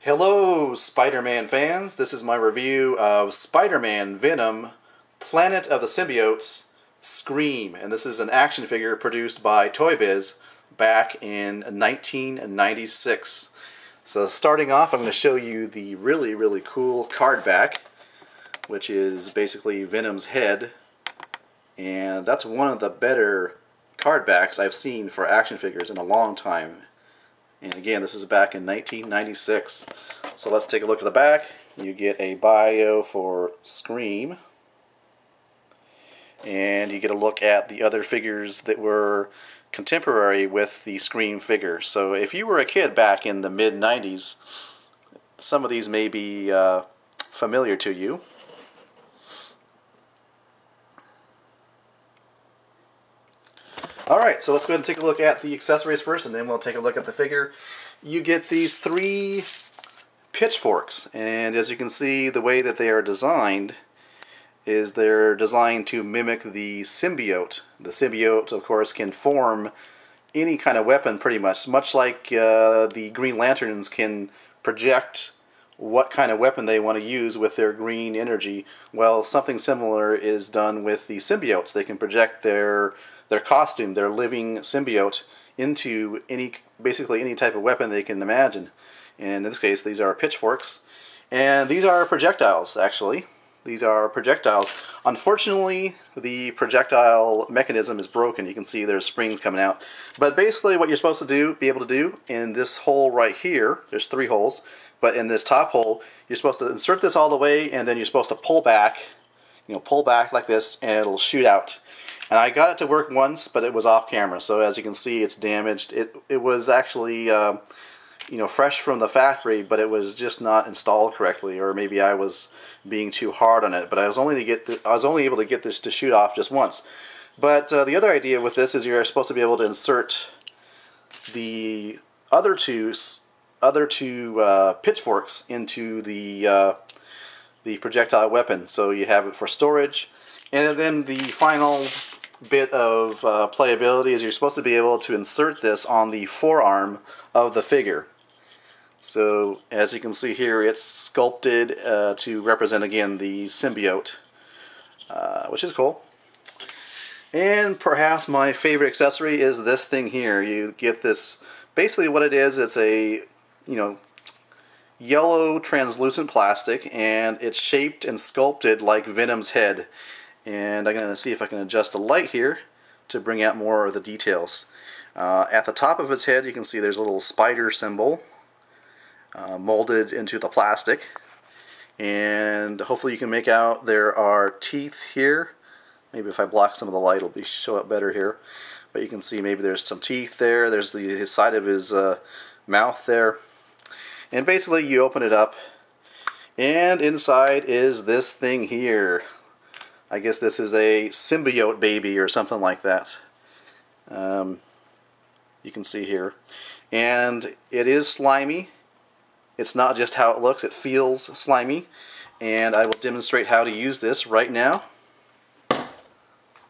Hello, Spider-Man fans. This is my review of Spider-Man Venom Planet of the Symbiotes Scream. And this is an action figure produced by ToyBiz back in 1996. So starting off, I'm going to show you the really cool card back, which is basically Venom's head. And that's one of the better card backs I've seen for action figures in a long time. And again, this is back in 1996. So let's take a look at the back. You get a bio for Scream. And you get a look at the other figures that were contemporary with the Scream figure. So if you were a kid back in the mid-90s, some of these may be familiar to you. Alright, so let's go ahead and take a look at the accessories first, and then we'll take a look at the figure. You get these three pitchforks, and as you can see, the way that they are designed is they're designed to mimic the symbiote. The symbiote, of course, can form any kind of weapon pretty much like the Green Lanterns can project what kind of weapon they want to use with their green energy. Well, something similar is done with the symbiotes. They can project their costume, their living symbiote, into basically any type of weapon they can imagine. And in this case, these are pitchforks. And these are projectiles, actually. These are projectiles. Unfortunately, the projectile mechanism is broken. You can see there's springs coming out. But basically what you're supposed to be able to do in this hole right here, there's three holes, but in this top hole, you're supposed to insert this all the way, and then you're supposed to pull back, pull back like this, and it'll shoot out. And I got it to work once, but it was off camera. So as you can see, it's damaged. It was actually, fresh from the factory, but it was just not installed correctly, or maybe I was being too hard on it. But I was only able to get this to shoot off just once. But the other idea with this is you're supposed to be able to insert the other two pitchforks into the projectile weapon, so you have it for storage. And then the final bit of playability is you're supposed to be able to insert this on the forearm of the figure. So as you can see here, it's sculpted to represent again the symbiote, which is cool. And perhaps my favorite accessory is this thing here. You get this, basically what it is, it's a yellow translucent plastic, and it's shaped and sculpted like Venom's head. And I'm going to see if I can adjust the light here to bring out more of the details. At the top of his head, you can see there's a little spider symbol molded into the plastic. And hopefully you can make out there are teeth here. Maybe if I block some of the light, it'll show up better here. But you can see maybe there's some teeth there. There's his side of his mouth there. And basically you open it up, and inside is this thing here. I guess this is a symbiote baby or something like that. You can see here. And it is slimy. It's not just how it looks, it feels slimy. And I will demonstrate how to use this right now.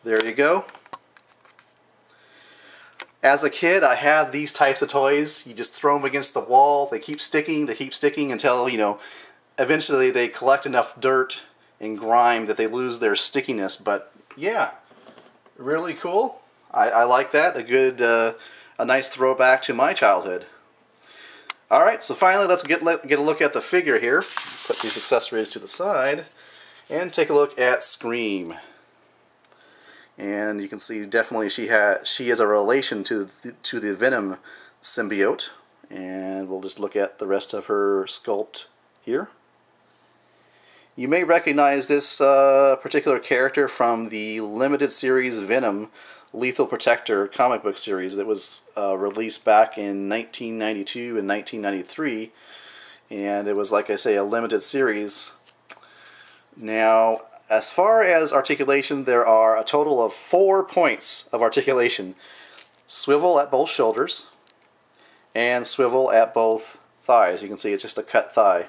There you go. As a kid, I had these types of toys. You just throw them against the wall. They keep sticking until, eventually they collect enough dirt and grime that they lose their stickiness. But yeah, really cool. I like that. A nice throwback to my childhood. Alright, so finally let's get a look at the figure here. Put these accessories to the side and take a look at Scream. And you can see definitely she has a relation to the Venom symbiote. And we'll just look at the rest of her sculpt here. You may recognize this particular character from the limited series Venom Lethal Protector comic book series that was released back in 1992 and 1993. And it was, like I say, a limited series. Now, as far as articulation, there are a total of 4 points of articulation. Swivel at both shoulders, and swivel at both thighs. You can see it's just a cut thigh.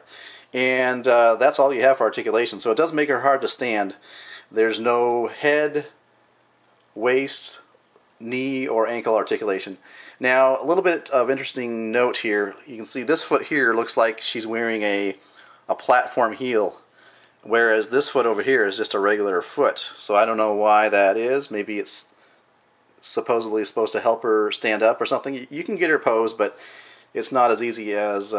And that's all you have for articulation, so it does make her hard to stand. There's no head, waist, knee, or ankle articulation. Now, a little bit of interesting note here. You can see this foot here looks like she's wearing a platform heel, whereas this foot over here is just a regular foot. So I don't know why that is. Maybe it's supposedly supposed to help her stand up or something. You can get her posed, but it's not as easy as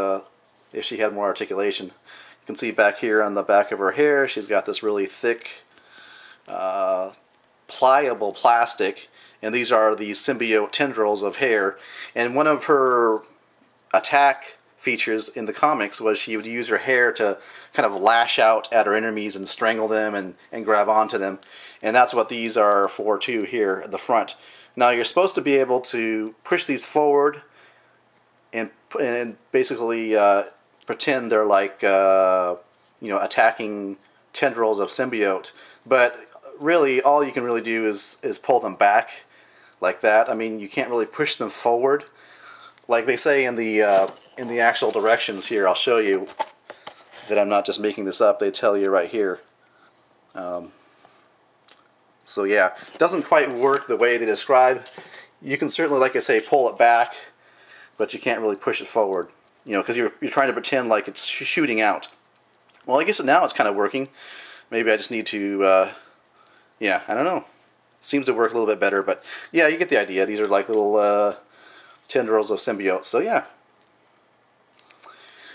if she had more articulation. You can see back here on the back of her hair, she's got this really thick, pliable plastic, and these are the symbiote tendrils of hair. And one of her attack features in the comics was she would use her hair to kind of lash out at her enemies and strangle them and grab onto them. And that's what these are for too here at the front. Now you're supposed to be able to push these forward and basically pretend they're like attacking tendrils of symbiote, but really all you can really do is pull them back like that. I mean, you can't really push them forward like they say in the actual directions here. I'll show you that I'm not just making this up. They tell you right here. So yeah, it doesn't quite work the way they describe. You can certainly, like I say, pull it back, but you can't really push it forward, because you're trying to pretend like it's shooting out. Well, I guess now it's kind of working. Maybe I just need to, yeah, I don't know. Seems to work a little bit better, but yeah, you get the idea. These are like little tendrils of symbiotes. So yeah.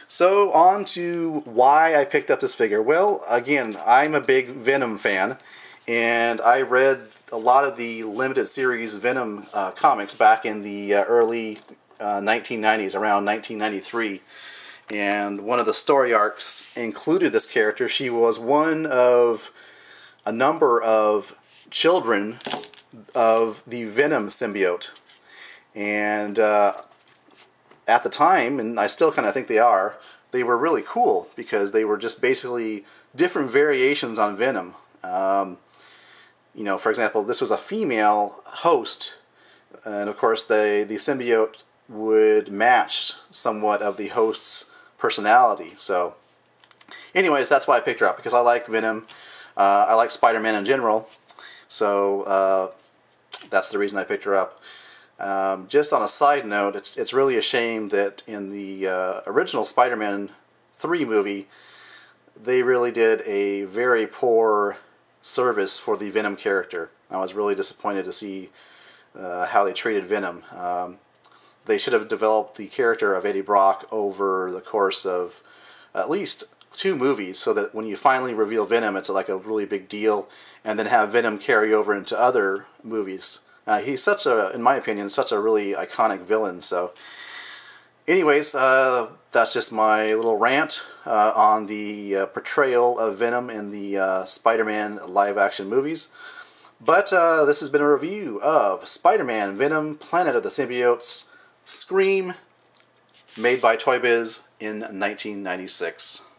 So on to why I picked up this figure. Well, again, I'm a big Venom fan, and I read a lot of the limited series Venom comics back in the early 1990s, around 1993. And one of the story arcs included this character. She was one of a number of children of the Venom symbiote. And at the time, and I still kind of think they were really cool because they were just basically different variations on Venom. For example, this was a female host, and of course the symbiote would match somewhat of the host's personality. So anyways, that's why I picked her up, because I like Venom. I like Spider-Man in general. So that's the reason I picked her up. Just on a side note, it's really a shame that in the original Spider-Man 3 movie, they really did a very poor service for the Venom character. I was really disappointed to see how they treated Venom. They should have developed the character of Eddie Brock over the course of at least 2 movies, so that when you finally reveal Venom, it's like a really big deal, and then have Venom carry over into other movies. He's such a, in my opinion, such a really iconic villain. So anyways, that's just my little rant on the portrayal of Venom in the Spider-Man live-action movies. But this has been a review of Spider-Man Venom Planet of the Symbiotes Scream, made by ToyBiz in 1996.